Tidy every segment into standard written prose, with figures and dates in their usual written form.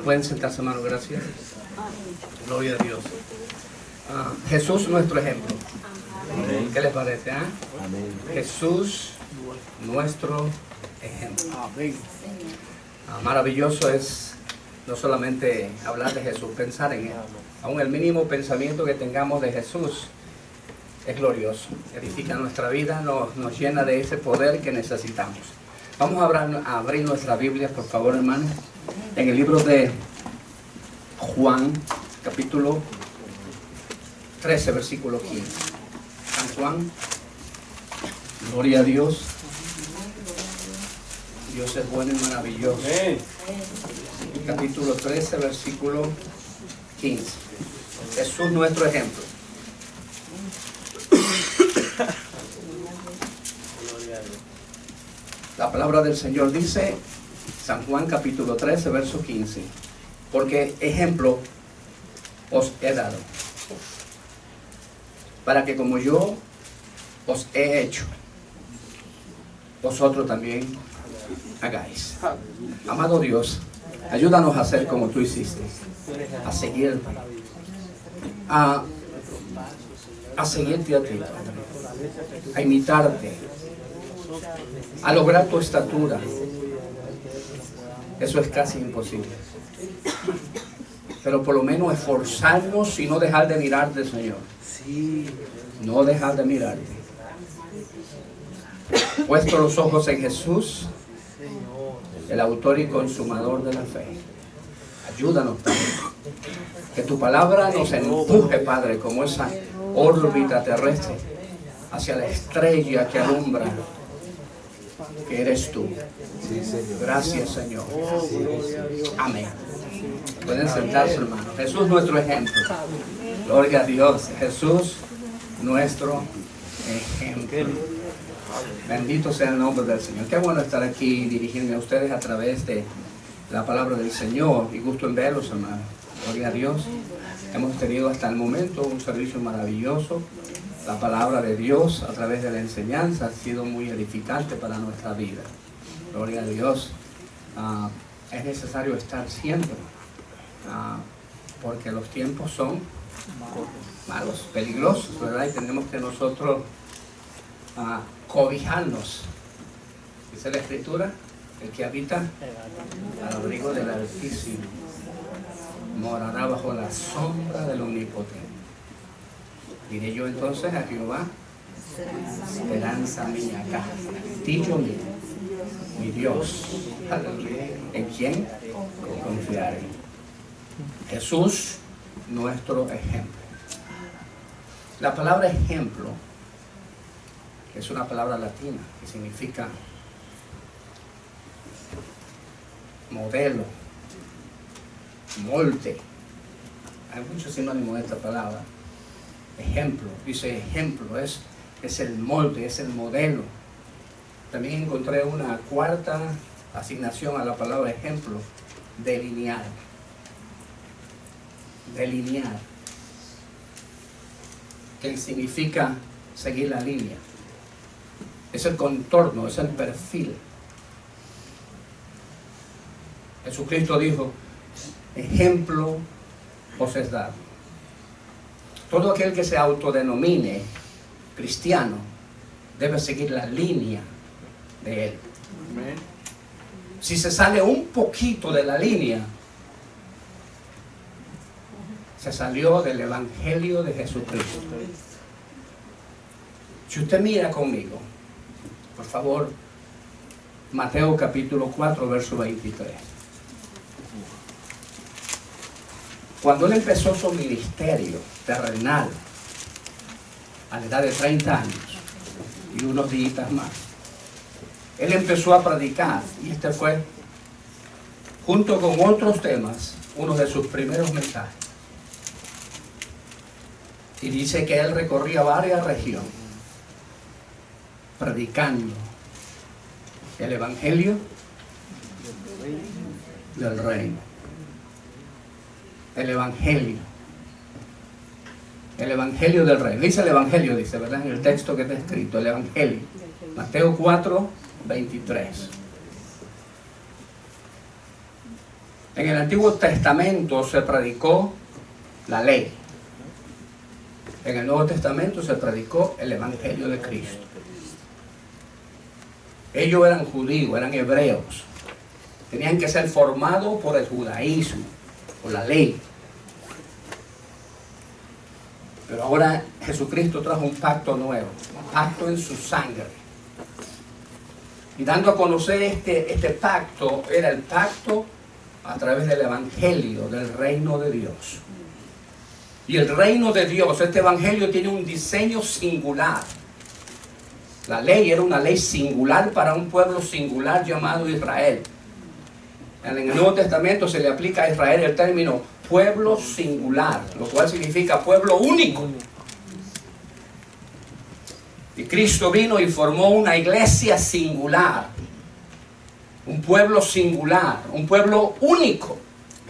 Pueden sentarse, hermano, gracias. Gloria a Dios. Jesús, nuestro ejemplo. ¿Qué les parece? Jesús, nuestro ejemplo. Maravilloso es no solamente hablar de Jesús, pensar en Él. Aún el mínimo pensamiento que tengamos de Jesús es glorioso. Edifica nuestra vida, nos llena de ese poder que necesitamos. Vamos a abrir nuestra Biblia, por favor, hermanos, en el libro de Juan, capítulo 13, versículo 15. San Juan, gloria a Dios. Dios es bueno y maravilloso. Capítulo 13, versículo 15. Jesús, nuestro ejemplo. La palabra del Señor dice, San Juan capítulo 13, verso 15, porque ejemplo os he dado, para que como yo os he hecho, vosotros también hagáis. Amado Dios, ayúdanos a hacer como tú hiciste, a seguirte, a seguirte a ti, a imitarte, a lograr tu estatura. Eso es casi imposible, pero por lo menos esforzarnos y no dejar de mirarte, Señor. No dejar de mirarte. Puesto los ojos en Jesús, el autor y consumador de la fe. Ayúdanos, Padre, que tu palabra nos empuje, Padre, como esa órbita terrestre hacia la estrella que alumbra, que eres tú. Gracias, Señor. Amén. Pueden sentarse, hermanos. Jesús, nuestro ejemplo. Gloria a Dios. Jesús, nuestro ejemplo. Bendito sea el nombre del Señor. Qué bueno estar aquí y dirigirme a ustedes a través de la palabra del Señor. Y gusto en verlos, hermanos. Gloria a Dios. Hemos tenido hasta el momento un servicio maravilloso. La palabra de Dios a través de la enseñanza ha sido muy edificante para nuestra vida. Gloria a Dios. Es necesario estar siempre, porque los tiempos son malos, peligrosos, ¿verdad? Y tenemos que nosotros cobijarnos. Dice la Escritura, el que habita al abrigo del Altísimo morará bajo la sombra del Omnipotente. Diré yo entonces a Jehová, esperanza mía, castillo mío, mi Dios, en quien confiaré. Jesús, nuestro ejemplo. La palabra ejemplo es una palabra latina que significa modelo, molde. Hay muchos sinónimos de esta palabra. Ejemplo, dice ejemplo, es el molde, es el modelo. También encontré una cuarta asignación a la palabra ejemplo: delinear. Delinear, que significa seguir la línea. Es el contorno, es el perfil. Jesucristo dijo, ejemplo os es dado. Todo aquel que se autodenomine cristiano debe seguir la línea de él. Si se sale un poquito de la línea, se salió del Evangelio de Jesucristo. Si usted mira conmigo, por favor, Mateo capítulo 4, verso 23. Cuando él empezó su ministerio terrenal, a la edad de 30 años y unos días más, él empezó a predicar, y este fue, junto con otros temas, uno de sus primeros mensajes. Y dice que él recorría varias regiones, predicando el Evangelio del Reino. El Evangelio del Reino. Dice el Evangelio, dice, ¿verdad? En el texto que está escrito, el Evangelio. Mateo 4, 23. En el Antiguo Testamento se predicó la ley. En el Nuevo Testamento se predicó el Evangelio de Cristo. Ellos eran judíos, eran hebreos. Tenían que ser formados por el judaísmo, por la ley. Pero ahora Jesucristo trajo un pacto nuevo, un pacto en su sangre. Y dando a conocer este pacto, era el pacto a través del Evangelio, del reino de Dios. Y el reino de Dios, este Evangelio tiene un diseño singular. La ley era una ley singular para un pueblo singular llamado Israel. En el Nuevo Testamento se le aplica a Israel el término pueblo singular, lo cual significa pueblo único. Y Cristo vino y formó una iglesia singular, un pueblo singular, un pueblo único,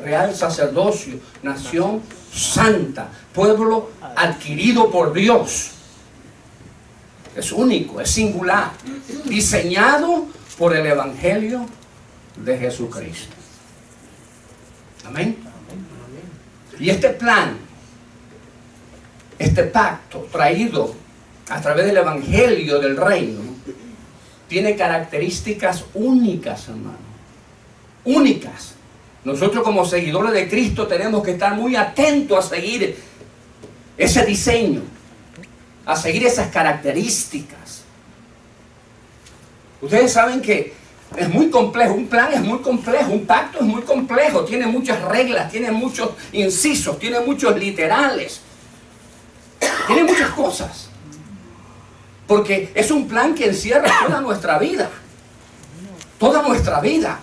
real sacerdocio, nación santa, pueblo adquirido por Dios. Es único, es singular, diseñado por el Evangelio de Jesucristo. Amén. Y este plan, este pacto traído a través del Evangelio del reino, tiene características únicas, hermano. Únicas. Nosotros como seguidores de Cristo tenemos que estar muy atentos a seguir ese diseño, a seguir esas características. Ustedes saben que es muy complejo, un plan es muy complejo, un pacto es muy complejo, tiene muchas reglas, tiene muchos incisos, tiene muchos literales, tiene muchas cosas. Porque es un plan que encierra toda nuestra vida. Toda nuestra vida.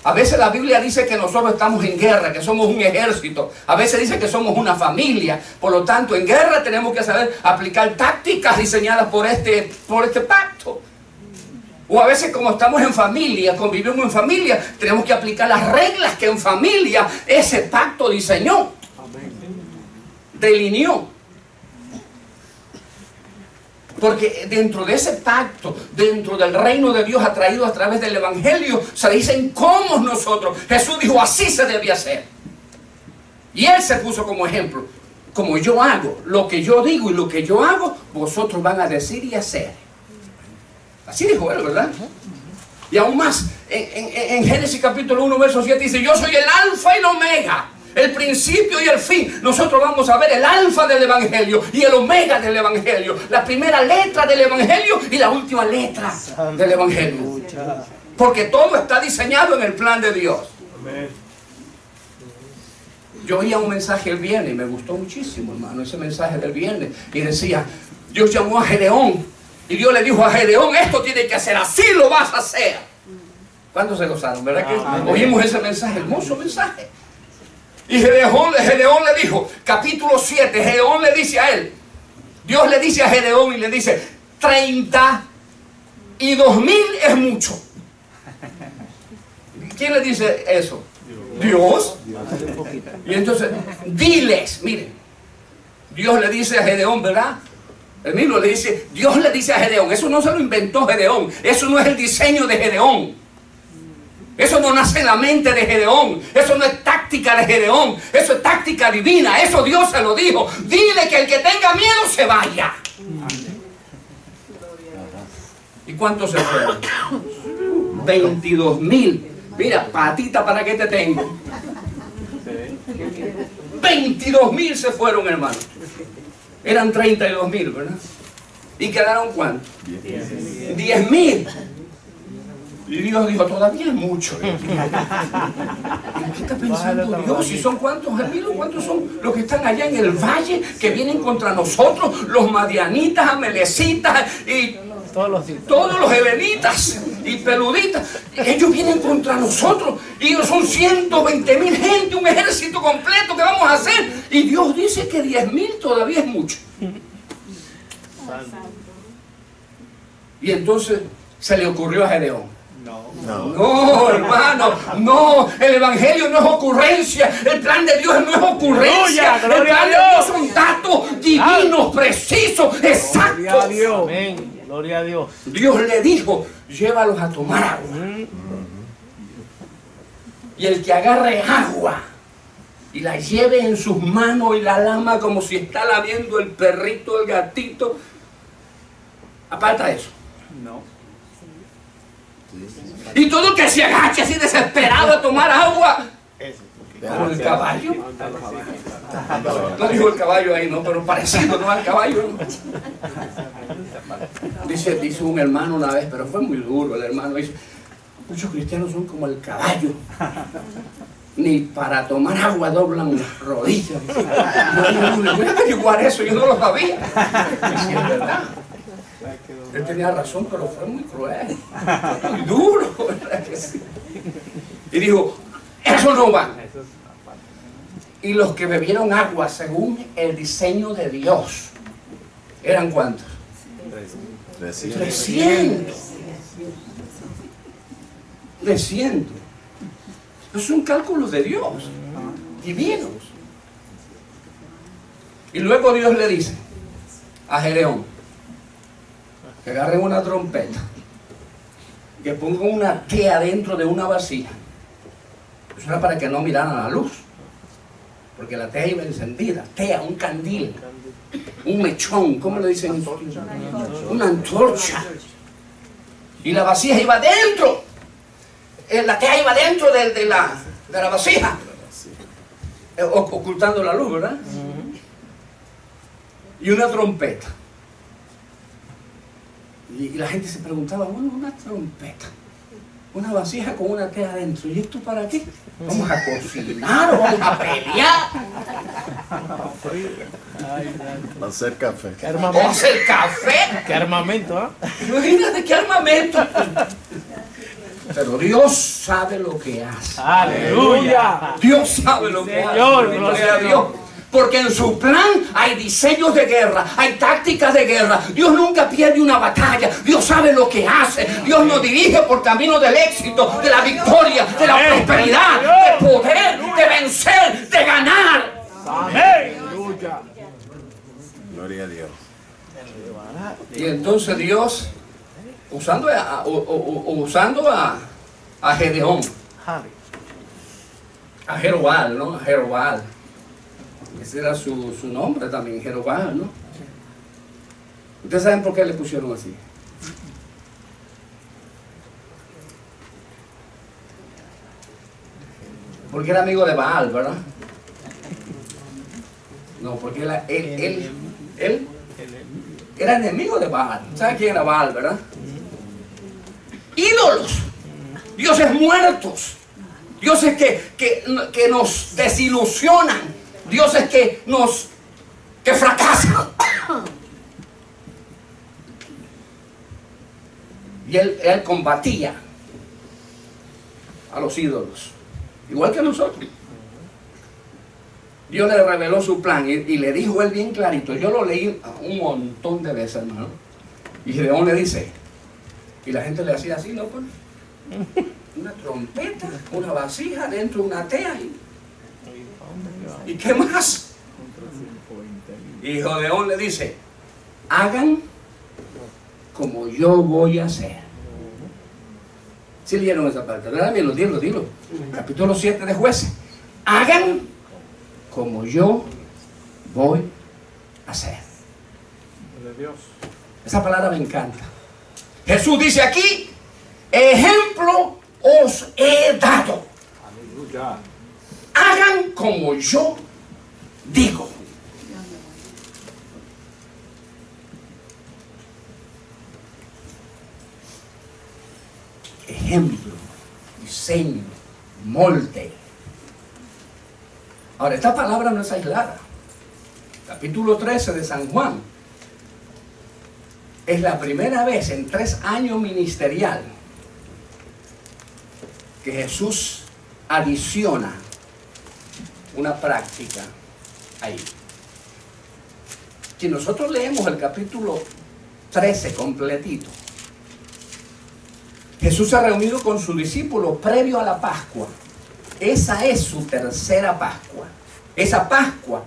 A veces la Biblia dice que nosotros estamos en guerra, que somos un ejército. A veces dice que somos una familia. Por lo tanto, en guerra tenemos que saber aplicar tácticas diseñadas por este pacto. O a veces como estamos en familia, convivimos en familia, tenemos que aplicar las reglas que en familia ese pacto diseñó, delineó. Porque dentro de ese pacto, dentro del reino de Dios atraído a través del Evangelio, se dicen cómo nosotros. Jesús dijo, así se debe hacer. Y Él se puso como ejemplo. Como yo hago, lo que yo digo y lo que yo hago, vosotros van a decir y hacer. Así dijo Él, ¿verdad? Y aún más, en Génesis capítulo 1, verso 7 dice, yo soy el alfa y el omega, el principio y el fin. Nosotros vamos a ver el alfa del Evangelio y el omega del Evangelio, la primera letra del Evangelio y la última letra del Evangelio, porque todo está diseñado en el plan de Dios. Yo oía un mensaje el viernes y me gustó muchísimo, hermano, ese mensaje del viernes, y decía, Dios llamó a Gedeón y Dios le dijo a Gedeón, esto tiene que hacer, así lo vas a hacer. ¿Cuántos se gozaron? ¿Verdad que oímos ese mensaje? Hermoso mensaje. Y Gedeón le dijo, capítulo 7, Gedeón le dice a él, Dios le dice a Gedeón y le dice, 32,000 es mucho. ¿Quién le dice eso? Dios. Y entonces, diles, miren, Dios le dice a Gedeón, ¿verdad? El mismo le dice, Dios le dice a Gedeón, eso no se lo inventó Gedeón, eso no es el diseño de Gedeón. Eso no nace en la mente de Gedeón. Eso no es táctica de Gedeón. Eso es táctica divina. Eso Dios se lo dijo. Dile que el que tenga miedo se vaya. ¿Y cuántos se fueron? 22,000. Mira, patita, ¿para qué te tengo? 22,000 se fueron, hermano. Eran 32,000, ¿verdad? ¿Y quedaron cuántos? 10,000. Y Dios dijo, todavía es mucho. ¿Qué está pensando Dios? ¿Y son cuántos, amigos? ¿Cuántos son los que están allá en el valle que vienen contra nosotros? Los madianitas, amelecitas y todos los hebelitas y peluditas. Ellos vienen contra nosotros. Y ellos son 120,000 gente, un ejército completo. ¿Qué vamos a hacer? Y Dios dice que 10,000 todavía es mucho. Y entonces se le ocurrió a Gedeón. No, hermano, no, el Evangelio no es ocurrencia, el plan de Dios no es ocurrencia, el plan de Dios son datos divinos, precisos, exactos. Gloria a Dios. Amén. Gloria a Dios. Dios le dijo, llévalos a tomar agua. Y el que agarre agua y la lleve en sus manos y la lama como si está lamiendo el perrito, el gatito, aparta eso. No. Y todo el que se agache así desesperado a tomar agua, como el caballo. No dijo el caballo ahí, no, pero parecido, no al caballo. Dice un hermano una vez, pero fue muy duro el hermano, dice, muchos cristianos son como el caballo. Ni para tomar agua doblan las rodillas. Voy a averiguar eso, yo no lo sabía. Y sí, es verdad. Él tenía razón, pero fue muy cruel, muy duro, ¿verdad que sí? Y dijo, eso no va. Y los que bebieron agua según el diseño de Dios, ¿eran cuántos? 300. 300. Esos son cálculos de Dios, divinos. Y luego Dios le dice a Gedeón que agarren una trompeta, que pongan una tea dentro de una vasija. Eso era para que no miraran a la luz, porque la tea iba encendida. Tea, un candil, un mechón, ¿cómo le dicen? Una antorcha. Y la vasija iba dentro. La tea iba dentro de la vasija, ocultando la luz, ¿verdad? Y una trompeta. Y la gente se preguntaba, bueno, una trompeta, una vasija con una tea adentro, ¿y esto para qué? ¿Vamos a cocinar o vamos a pelear? Va a hacer café. ¿Vamos a hacer café? ¿Qué armamento, ah? Imagínate qué armamento. Pero Dios sabe lo que hace. ¡Aleluya! Dios sabe lo que hace. Señor, Gloria a Dios. Porque en su plan hay diseños de guerra, hay tácticas de guerra. Dios nunca pierde una batalla. Dios sabe lo que hace. Dios nos dirige por camino del éxito, de la victoria, de la prosperidad, de poder, de vencer, de ganar. Amén. Gloria a Dios. Y entonces Dios, usando a Gedeón, a Jerobal, ¿no? A Jerobal. Ese era su nombre también, Jerobal, ¿no? ¿Ustedes saben por qué le pusieron así? Porque era amigo de Baal, ¿verdad? No, porque él era enemigo de Baal. ¿Saben quién era Baal, verdad? Ídolos, dioses muertos, dioses que nos desilusionan, dioses que fracasan. Y él combatía a los ídolos, igual que nosotros. Dios le reveló su plan y le dijo él bien clarito. Yo lo leí un montón de veces, hermano. Y Gedeón le dice, y la gente le hacía así, ¿no? Pues, una trompeta, una vasija dentro de una tea. ¿Y qué más? Y Gedeón le dice, hagan como yo voy a hacer. ¿Sí leyeron esa parte? ¿Verdad? Dilo. Capítulo 7 de Jueces. Hagan como yo voy a hacer. Esa palabra me encanta. Jesús dice aquí, ejemplo os he dado. Hagan como yo digo. Ejemplo, diseño, molde. Ahora, esta palabra no es aislada. Capítulo 13 de San Juan. Es la primera vez en 3 años ministerial que Jesús adiciona una práctica ahí. Si nosotros leemos el capítulo 13 completito, Jesús se ha reunido con sus discípulos previo a la Pascua. Esa es su tercera Pascua. Esa Pascua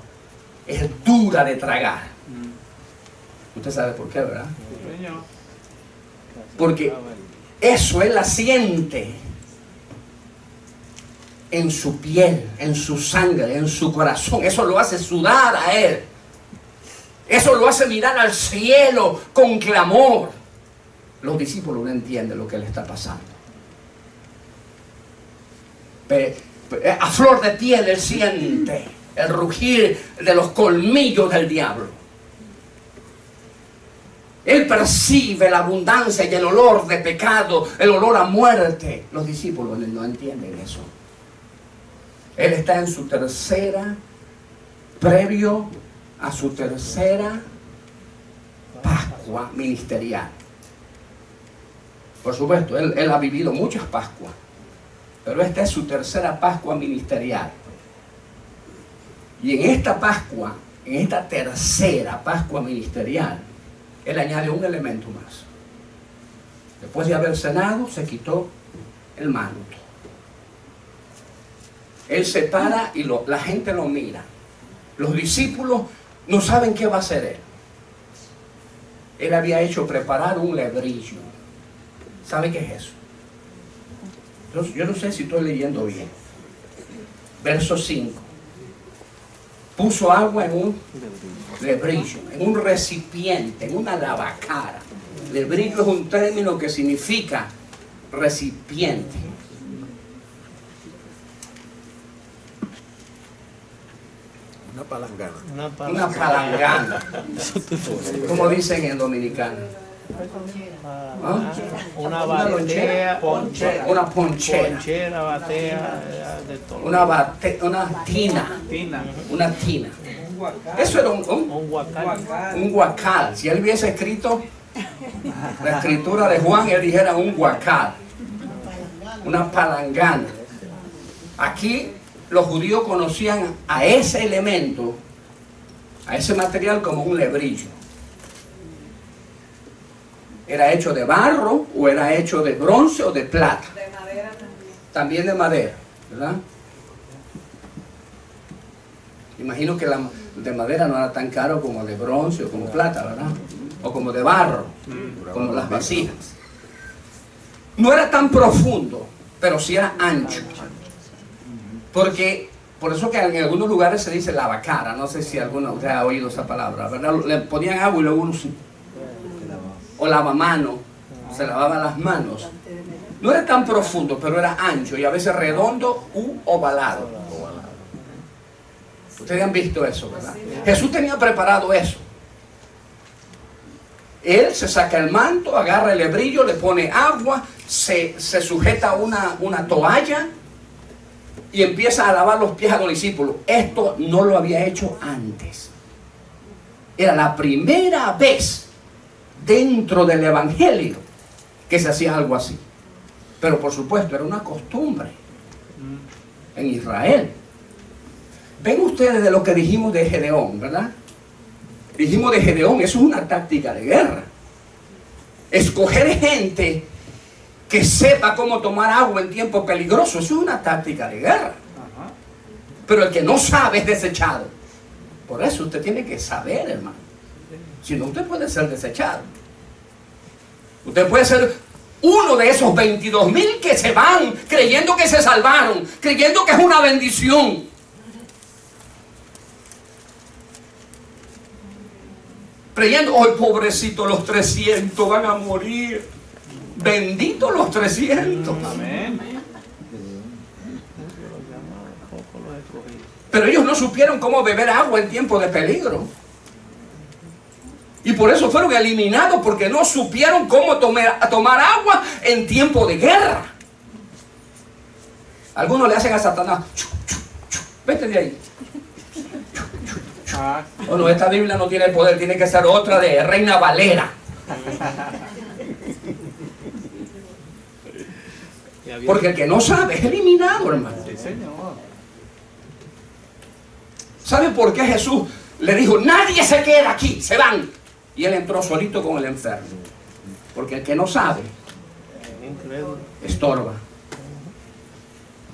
es dura de tragar. Usted sabe por qué, ¿verdad? Porque eso él la siente. en su piel, en su sangre, en su corazón. Eso lo hace sudar a él. Eso lo hace mirar al cielo con clamor. Los discípulos no entienden lo que le está pasando. A flor de piel él siente el rugir de los colmillos del diablo. Él percibe la abundancia y el olor de pecado, el olor a muerte. Los discípulos no entienden eso. Él está en su tercera, previo a su tercera Pascua ministerial. Por supuesto, él ha vivido muchas Pascuas, pero esta es su tercera Pascua ministerial. Y en esta Pascua, en esta tercera Pascua ministerial, él añade un elemento más. Después de haber cenado, se quitó el manto. Él se para y la gente lo mira. Los discípulos no saben qué va a hacer él. Él había hecho preparar un lebrillo. ¿Sabe qué es eso? Yo no sé si estoy leyendo bien. Verso 5. Puso agua en un lebrillo, en un recipiente, en una lavacara. Lebrillo es un término que significa recipiente. Una palangana. Una palangana. Como dicen en dominicano. ¿Ah? Una batea, una ponchera. Ponchera, batea, de todo. Una tina. Una tina. Eso era Un guacal. un guacal. Si él hubiese escrito la escritura de Juan, él dijera un guacal. Una palangana. Aquí los judíos conocían a ese elemento, a ese material, como un lebrillo. Era hecho de barro, o era hecho de bronce o de plata. De madera También de madera, ¿verdad? Imagino que la de madera no era tan caro como de bronce o como plata, ¿verdad? O como de barro, como las vasijas. No era tan profundo, pero sí era ancho. Porque, por eso que en algunos lugares se dice lavacara, no sé si alguno de ustedes ha oído esa palabra, ¿verdad? Le ponían agua y luego uno o lavamano, se lavaban las manos. No era tan profundo, pero era ancho y a veces redondo u ovalado. Ustedes han visto eso, ¿verdad? Jesús tenía preparado eso. Él se saca el manto, agarra el lebrillo, le pone agua, se sujeta una toalla y empieza a lavar los pies a los discípulos. Esto no lo había hecho antes. Era la primera vez dentro del evangelio que se hacía algo así. Pero por supuesto era una costumbre en Israel. Ven ustedes de lo que dijimos de Gedeón, ¿verdad? Dijimos de Gedeón, eso es una táctica de guerra. Escoger gente que sepa cómo tomar agua en tiempos peligrosos, eso es una táctica de guerra. Pero el que no sabe es desechado. Por eso usted tiene que saber, hermano. Si no, usted puede ser desechado. Usted puede ser uno de esos 22,000 que se van creyendo que se salvaron, creyendo que es una bendición. Creyendo, hoy pobrecito, los 300 van a morir. Bendito los 300. Amén. Pero ellos no supieron cómo beber agua en tiempo de peligro. Y por eso fueron eliminados, porque no supieron cómo tomar agua en tiempo de guerra. Algunos le hacen a Satanás, vete de ahí. Bueno, esta Biblia no tiene poder, tiene que ser otra de Reina Valera. Porque el que no sabe es eliminado, hermano. ¿Sabe por qué Jesús le dijo, nadie se queda aquí, se van? Y él entró solito con el enfermo. Porque el que no sabe estorba.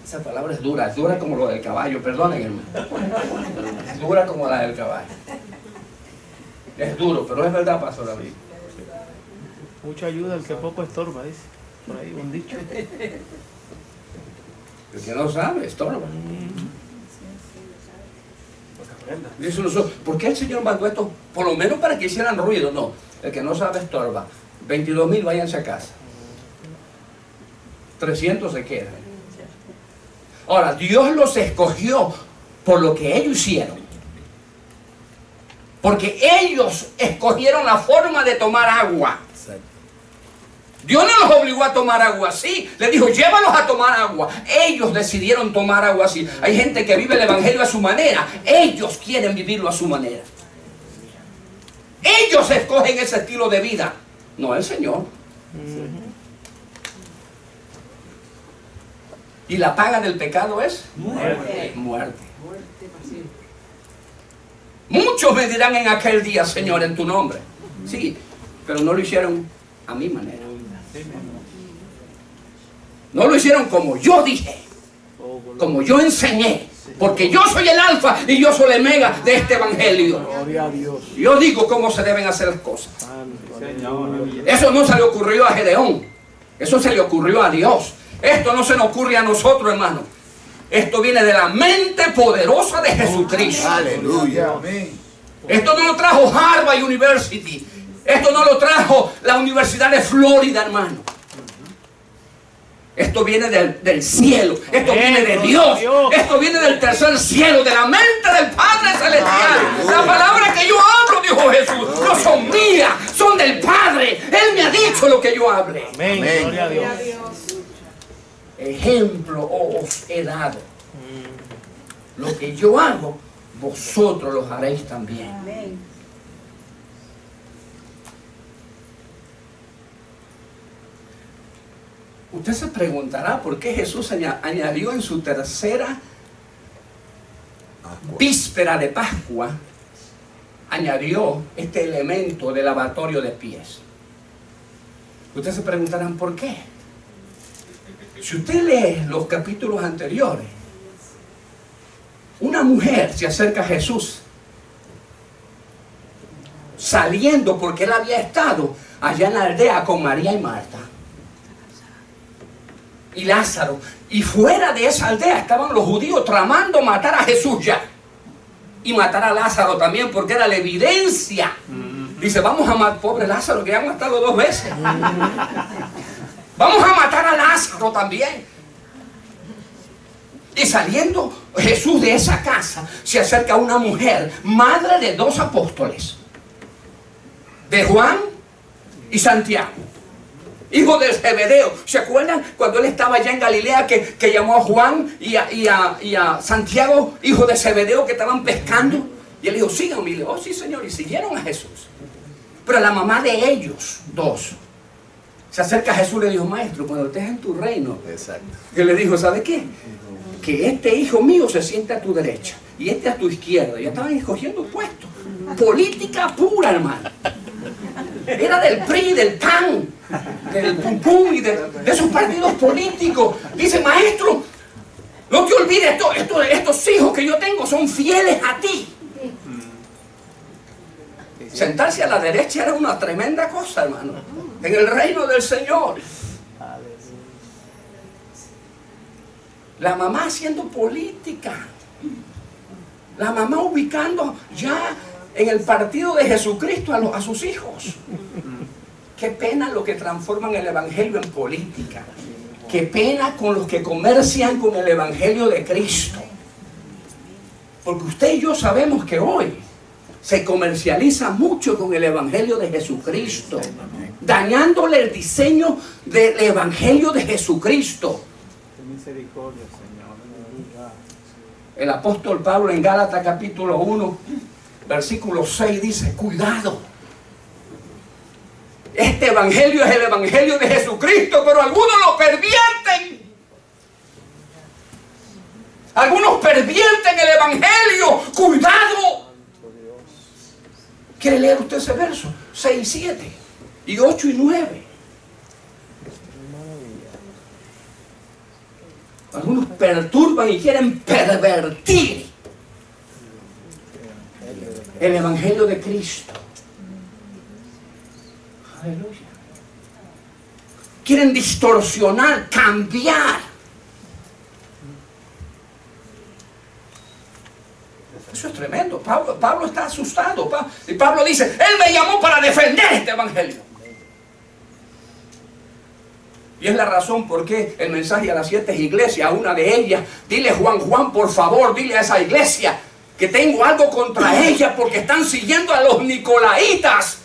Esa palabra es dura como lo del caballo, perdonen, hermano. Es dura como la del caballo. Es duro, pero es verdad, Pastor David. Mucha ayuda el que poco estorba, dice. Por ahí un dicho. El que no sabe, estorba. Dice nosotros, ¿por qué el Señor mandó esto? Por lo menos para que hicieran ruido. No, el que no sabe estorba. 22,000 váyanse a casa. 300 se quedan. Ahora, Dios los escogió por lo que ellos hicieron. Porque ellos escogieron la forma de tomar agua. Dios no los obligó a tomar agua así. Le dijo, llévalos a tomar agua. Ellos decidieron tomar agua así. Hay gente que vive el evangelio a su manera. Ellos quieren vivirlo a su manera. Ellos escogen ese estilo de vida, no el Señor. Y la paga del pecado es muerte. Muerte. Muchos me dirán en aquel día, Señor, en tu nombre. Sí, pero no lo hicieron a mi manera. No lo hicieron como yo dije, como yo enseñé. Porque yo soy el alfa y yo soy el omega de este evangelio. Yo digo cómo se deben hacer las cosas. Eso no se le ocurrió a Gedeón. Eso se le ocurrió a Dios. Esto no se nos ocurre a nosotros, hermano. Esto viene de la mente poderosa de Jesucristo. Aleluya. Esto no lo trajo Harvard University. Esto no lo trajo la Universidad de Florida, hermano. Esto viene del cielo. Esto viene de Dios. Esto viene del tercer cielo, de la mente del Padre Celestial. La palabra que yo hablo, dijo Jesús, no son mías, son del Padre. Él me ha dicho lo que yo hable. Amén. Gloria a Dios. Ejemplo os he dado. Lo que yo hago, vosotros lo haréis también. Amén. Usted se preguntará por qué Jesús añadió en su tercera víspera de Pascua, añadió este elemento de lavatorio de pies. Ustedes se preguntarán por qué. Si usted lee los capítulos anteriores, una mujer se acerca a Jesús saliendo porque él había estado allá en la aldea con María y Marta y Lázaro, y fuera de esa aldea estaban los judíos tramando matar a Jesús ya y matar a Lázaro también, porque era la evidencia. Dice, vamos a matar, pobre Lázaro, que ya han matado 2 veces. Vamos a matar a Lázaro también. Y saliendo Jesús de esa casa, se acerca a una mujer, madre de 2 apóstoles, de Juan y Santiago, hijo de Zebedeo. ¿Se acuerdan cuando él estaba allá en Galilea que llamó a Juan y a Santiago, hijo de Zebedeo, que estaban pescando? Y él dijo, síganme. Y le dijo, oh sí, Señor. Y siguieron a Jesús. Pero la mamá de ellos 2 se acerca a Jesús y le dijo, maestro, cuando estés en tu reino. Exacto. Y le dijo, ¿sabe qué? Que este hijo mío se siente a tu derecha y este a tu izquierda. Ya estaban escogiendo puestos. Política pura, hermano. Era del PRI, del PAN, del PUM PUM y de esos partidos políticos. Dice, maestro, no te olvides, estos hijos que yo tengo son fieles a ti. Sentarse a la derecha era una tremenda cosa, hermano, en el reino del Señor. La mamá haciendo política, la mamá ubicando ya en el partido de Jesucristo a sus hijos. Qué pena lo que transforman el evangelio en política. Qué pena con los que comercian con el evangelio de Cristo. Porque usted y yo sabemos que hoy se comercializa mucho con el evangelio de Jesucristo, dañándole el diseño del evangelio de Jesucristo. Misericordia, Señor. El apóstol Pablo en Gálatas capítulo 1, versículo 6 dice, cuidado. Este evangelio es el evangelio de Jesucristo, pero algunos lo pervierten. Algunos pervierten el evangelio. Cuidado. ¿Quiere leer usted ese verso? 6 y 7 y 8 y 9. Algunos perturban y quieren pervertir el evangelio de Cristo. Aleluya. Quieren distorsionar, cambiar Eso es tremendo. Pablo está asustado. Y Pablo dice, Él me llamó para defender este evangelio. Y es la razón por qué el mensaje a las 7 iglesias, a una de ellas, dile Juan, por favor, dile a esa iglesia que tengo algo contra ella porque están siguiendo a los nicolaitas.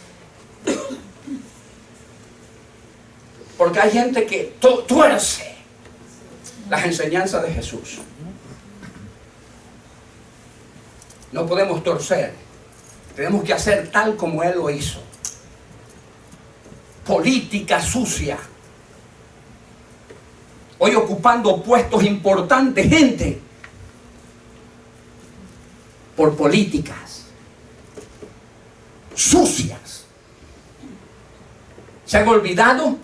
Porque hay gente que tuerce las enseñanzas de Jesús. No podemos torcer. Tenemos que hacer tal como Él lo hizo. Política sucia. Hoy ocupando puestos importantes, gente, por políticas sucias. Se han olvidado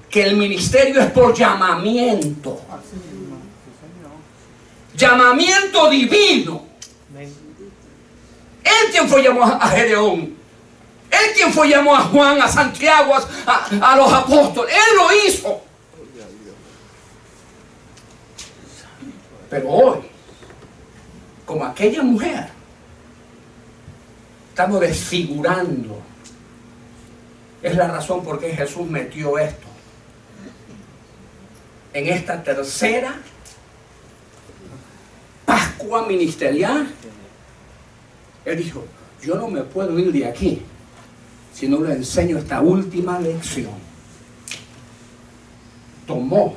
que el ministerio es por llamamiento. Llamamiento divino. Él quien fue llamó a Gedeón. Él quien fue llamó a Juan, a Santiago, a los apóstoles. Él lo hizo. Pero hoy, como aquella mujer, estamos desfigurando. Es la razón por qué Jesús metió esto en esta tercera Pascua ministerial. Él dijo, yo no me puedo ir de aquí si no le enseño esta última lección. Tomó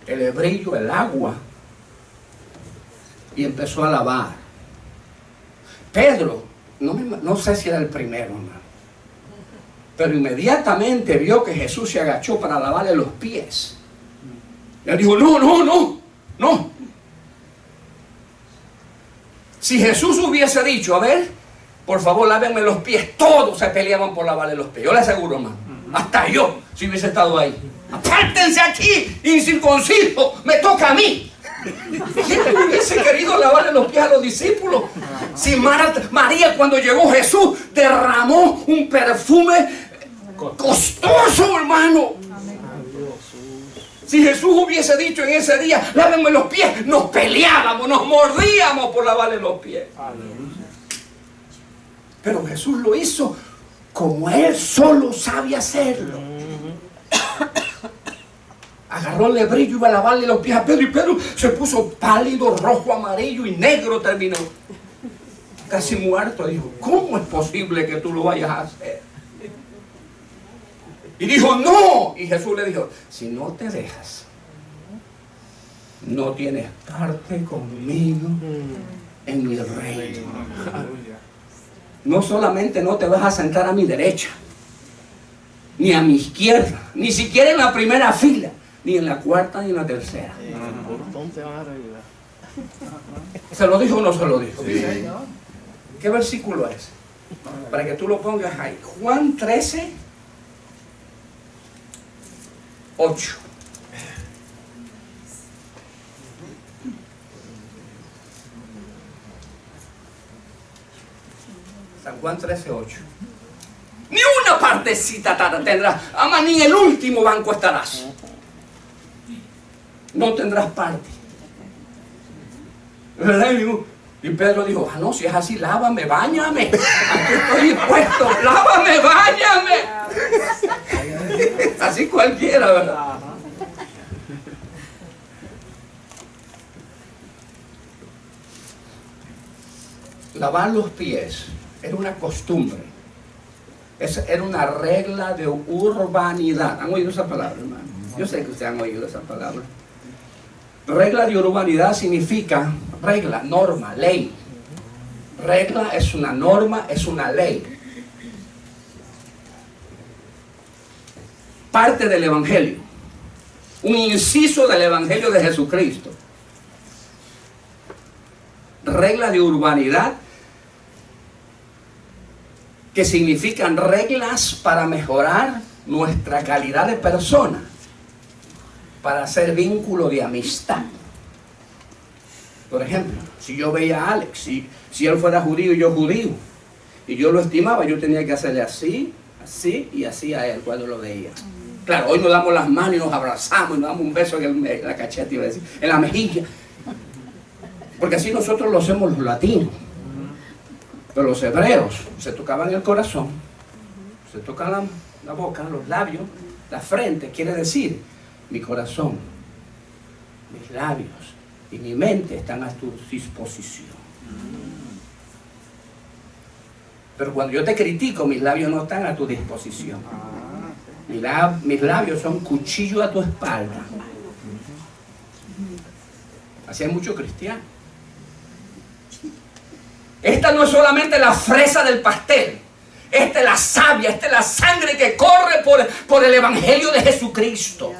el hebrillo, el agua, y empezó a lavar. Pedro, no sé si era el primero, hermano, pero inmediatamente vio que Jesús se agachó para lavarle los pies. Él dijo, no. Si Jesús hubiese dicho, a ver, por favor, lávenme los pies, todos se peleaban por lavarle los pies. Yo le aseguro, hermano, hasta yo, si hubiese estado ahí. Apártense aquí, incircunciso, me toca a mí. ¿Quién hubiese querido lavarle los pies a los discípulos? Si María, cuando llegó Jesús, derramó un perfume costoso, hermano. Si Jesús hubiese dicho en ese día, lávenme los pies, nos peleábamos, nos mordíamos por lavarle los pies. Pero Jesús lo hizo como Él solo sabe hacerlo. Agarró el hebrillo y iba a lavarle los pies a Pedro, y Pedro se puso pálido, rojo, amarillo y negro terminó. Casi muerto. Dijo, ¿cómo es posible que tú lo vayas a hacer? Y dijo, no. Y Jesús le dijo, si no te dejas, no tienes parte conmigo en mi reino. No solamente no te vas a sentar a mi derecha, ni a mi izquierda, ni siquiera en la primera fila, ni en la cuarta ni en la tercera. ¿Se lo dijo o no se lo dijo? Sí. ¿Qué versículo es? Para que tú lo pongas ahí. Juan 13, 8. San Juan 13, 8. Ni una partecita tendrás, ama, ni en el último banco estarás. No tendrás parte. ¿Verdad? Y Pedro dijo, no, si es así, lávame, báñame. Aquí estoy dispuesto, lávame, báñame. Así cualquiera, ¿verdad? Lavar los pies era una costumbre. Era una regla de urbanidad. ¿Han oído esa palabra, hermano? Yo sé que ustedes han oído esa palabra. Regla de urbanidad significa regla, norma, ley. Regla es una norma, es una ley. Parte del Evangelio. Un inciso del Evangelio de Jesucristo. Regla de urbanidad, que significan reglas para mejorar nuestra calidad de persona, para hacer vínculo de amistad. Por ejemplo, si yo veía a Alex, si él fuera judío y yo judío, y yo lo estimaba, yo tenía que hacerle así, así y así a él cuando lo veía. Claro, hoy nos damos las manos y nos abrazamos y nos damos un beso en la cachete, iba a decir, en la mejilla. Porque así nosotros lo hacemos los latinos. Pero los hebreos se tocaban el corazón, se tocaban la boca, los labios, la frente. Quiere decir, mi corazón, mis labios y mi mente están a tu disposición. Pero cuando yo te critico, mis labios no están a tu disposición. Mis labios son cuchillo a tu espalda. Así hay muchos cristianos. Esta no es solamente la fresa del pastel. Esta es la savia, esta es la sangre que corre por el Evangelio de Jesucristo.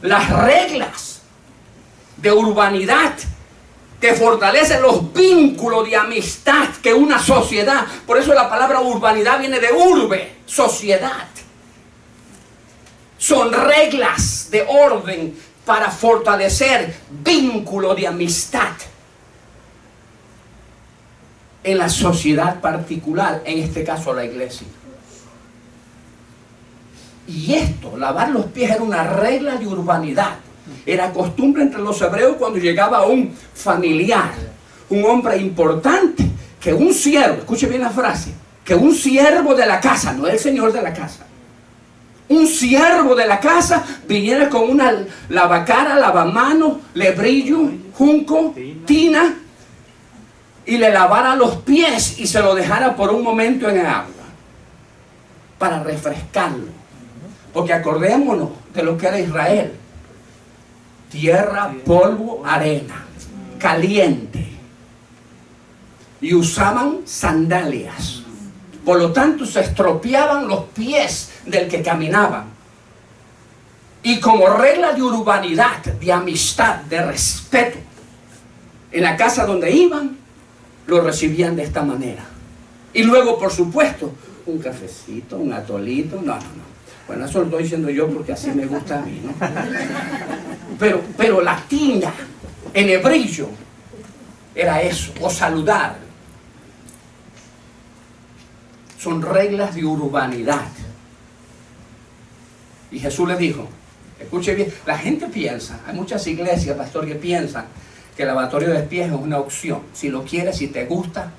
Las reglas de urbanidad que fortalecen los vínculos de amistad que una sociedad. Por eso la palabra urbanidad viene de urbe, sociedad. Son reglas de orden para fortalecer vínculos de amistad en la sociedad particular, en este caso la iglesia. Y esto, lavar los pies, era una regla de urbanidad. Era costumbre entre los hebreos cuando llegaba un familiar, un hombre importante, que un siervo, escuche bien la frase, que un siervo de la casa, no el señor de la casa, un siervo de la casa viniera con una lavacara, lavamanos, lebrillo, junco, tina, y le lavara los pies y se lo dejara por un momento en el agua para refrescarlo. Porque acordémonos de lo que era Israel: tierra, polvo, arena, caliente, y usaban sandalias. Por lo tanto se estropeaban los pies del que caminaba. Y como regla de urbanidad, de amistad, de respeto, en la casa donde iban, lo recibían de esta manera. Y luego, por supuesto, un cafecito, un atolito. No. Bueno, eso lo estoy diciendo yo porque así me gusta a mí, ¿no? Pero la tina, en hebreo, era eso, o saludar. Son reglas de urbanidad. Y Jesús le dijo, escuche bien, la gente piensa, hay muchas iglesias, pastor, que piensan que el lavatorio de pies es una opción. Si lo quieres, si te gusta.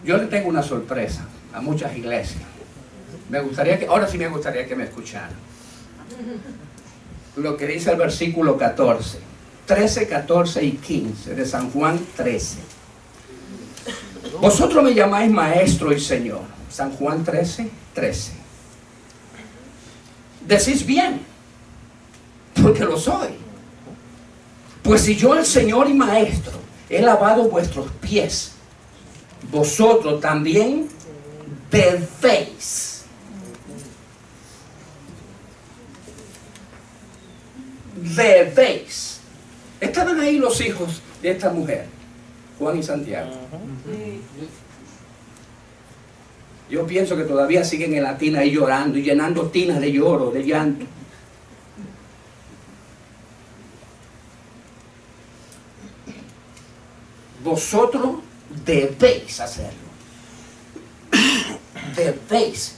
Yo le tengo una sorpresa a muchas iglesias. Ahora sí me gustaría que me escucharan. Lo que dice el versículo 14, 13, 14 y 15 de San Juan 13. Vosotros me llamáis maestro y señor. San Juan 13, 13. Decís bien, porque lo soy. Pues si yo, el Señor y Maestro, he lavado vuestros pies, vosotros también debéis. Debéis. Estaban ahí los hijos de esta mujer, Juan y Santiago. Yo pienso que todavía siguen en la tina ahí llorando y llenando tinas de lloro, de llanto. Vosotros debéis hacerlo. Debéis.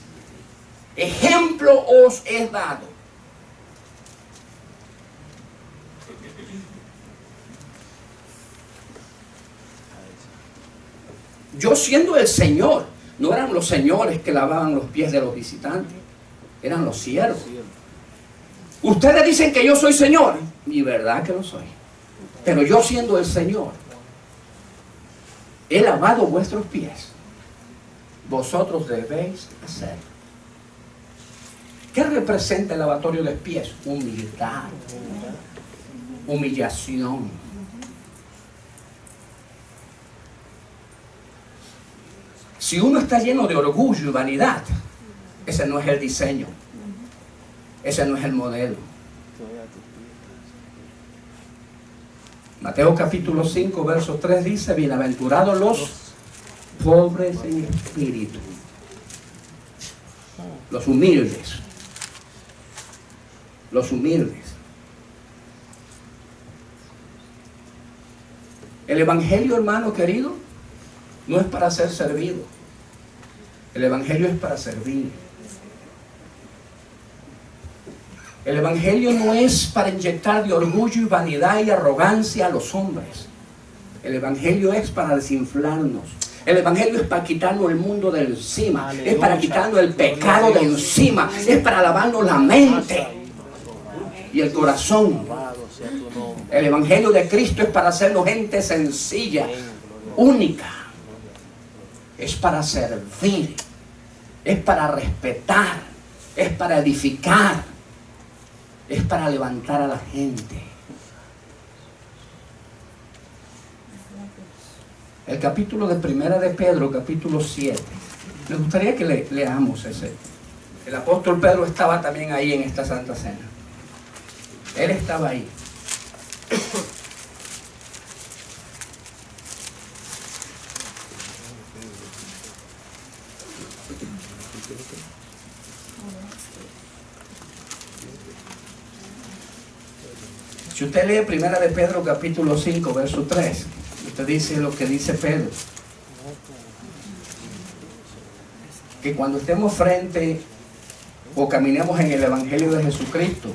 Ejemplo os he dado. Yo siendo el Señor, no eran los señores que lavaban los pies de los visitantes, eran los siervos. Ustedes dicen que yo soy Señor, y verdad que lo soy. Pero yo siendo el Señor, he lavado vuestros pies. Vosotros debéis hacerlo. ¿Qué representa el lavatorio de pies? Humildad, humillación. Si uno está lleno de orgullo y vanidad, ese no es el diseño, ese no es el modelo. Mateo capítulo 5, verso 3 dice: bienaventurados los pobres en espíritu, los humildes, los humildes. El evangelio, hermano querido, no es para ser servido. El evangelio es para servir. El evangelio no es para inyectar de orgullo y vanidad y arrogancia a los hombres. El evangelio es para desinflarnos. El evangelio es para quitarnos el mundo de encima. Aleluya. Es para quitarnos el pecado de encima. Es para lavarnos la mente y el corazón. Alabado sea tu nombre. El evangelio de Cristo es para hacernos gente sencilla, única. Es para servir. Es para respetar. Es para edificar. Es para levantar a la gente. El capítulo de Primera de Pedro, capítulo 7. Me gustaría que leamos ese. El apóstol Pedro estaba también ahí en esta Santa Cena. Él estaba ahí. Si usted lee Primera de Pedro capítulo 5, verso 3, usted dice lo que dice Pedro. Que cuando estemos frente o caminemos en el Evangelio de Jesucristo,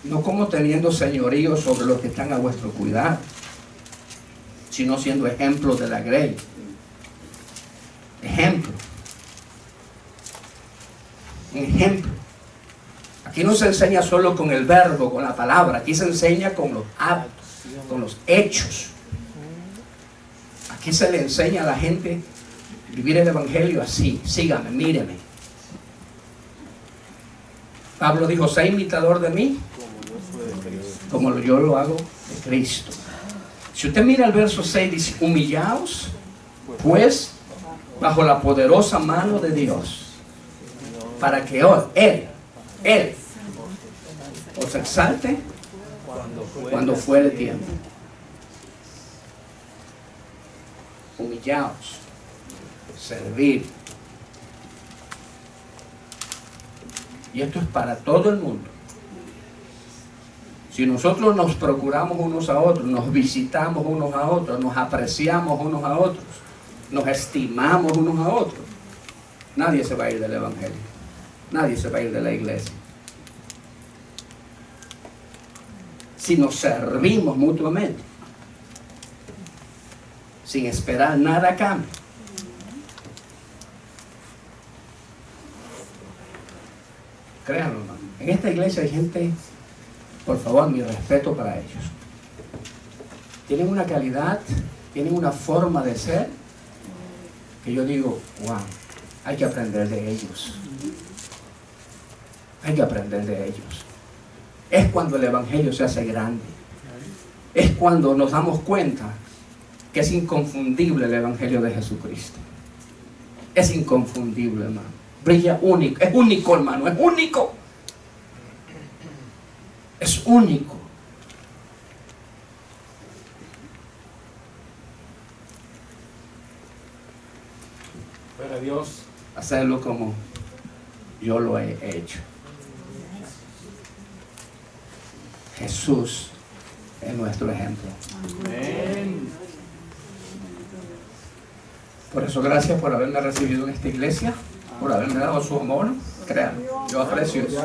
no como teniendo señorío sobre los que están a vuestro cuidado, sino siendo ejemplos de la grey. Ejemplo. Un ejemplo. Aquí no se enseña solo con el verbo, con la palabra. Aquí se enseña con los actos, con los hechos. Aquí se le enseña a la gente vivir el evangelio así. Sígame, míreme. Pablo dijo, sé imitador de mí, como yo lo hago de Cristo. Si usted mira el verso 6, dice, humillaos, pues, bajo la poderosa mano de Dios, para que Él os exalte cuando fuere tiempo. Humillaos, servir. Y esto es para todo el mundo. Si nosotros nos procuramos unos a otros, nos visitamos unos a otros, nos apreciamos unos a otros, nos estimamos unos a otros, nadie se va a ir del evangelio. Nadie se va a ir de la iglesia. Si nos servimos mutuamente, sin esperar nada a cambio. Créanlo, hermano. En esta iglesia hay gente, por favor, mi respeto para ellos. Tienen una calidad, tienen una forma de ser, que yo digo, wow, hay que aprender de ellos. Hay que aprender de ellos. Es cuando el evangelio se hace grande. Es cuando nos damos cuenta que es inconfundible el evangelio de Jesucristo. Es inconfundible, hermano. Brilla único. Es único, hermano. Es único. Es único. Para Dios hacerlo como yo lo he hecho. Jesús es nuestro ejemplo. Amén. Por eso, gracias por haberme recibido en esta iglesia, por haberme dado su amor. Créanme, yo aprecio eso.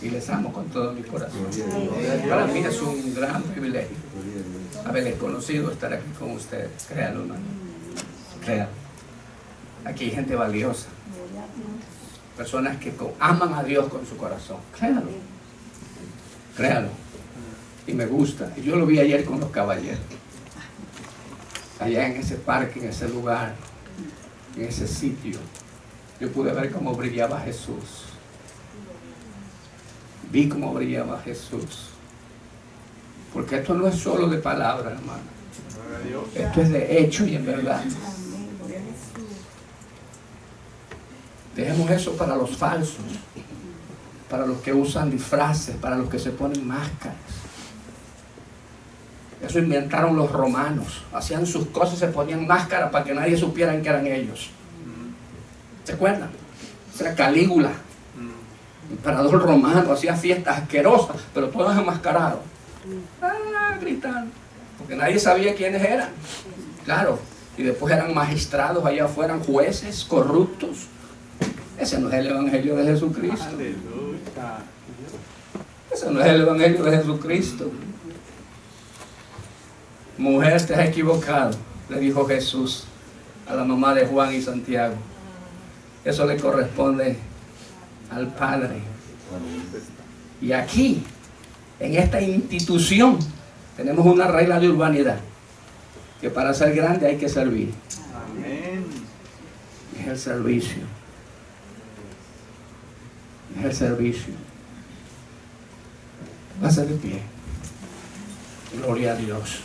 Y les amo con todo mi corazón. Para mí es un gran privilegio haberles conocido, estar aquí con ustedes. Créanlo, hermano. Créanlo. Aquí hay gente valiosa. Personas que aman a Dios con su corazón. Créanlo. Créalo. Y me gusta. Y yo lo vi ayer con los caballeros. Allá en ese parque, en ese lugar, en ese sitio. Yo pude ver cómo brillaba Jesús. Vi cómo brillaba Jesús. Porque esto no es solo de palabra, hermano. Esto es de hecho y en verdad. Dejemos eso para los falsos, para los que usan disfraces, para los que se ponen máscaras. Eso inventaron los romanos. Hacían sus cosas, se ponían máscaras para que nadie supiera que eran ellos. ¿Se acuerdan? Era Calígula, emperador romano, hacía fiestas asquerosas, pero todos enmascarados. Gritando, porque nadie sabía quiénes eran. Claro, y después eran magistrados allá afuera, jueces corruptos. Ese no es el evangelio de Jesucristo. Aleluya. Ese no es el evangelio de Jesucristo. Mujer, te has equivocado, le dijo Jesús a la mamá de Juan y Santiago. Eso le corresponde al Padre. Y aquí, en esta institución, tenemos una regla de urbanidad, que para ser grande hay que servir. Amén. Es el servicio. Es el servicio. Pasa de pie. Gloria a Dios.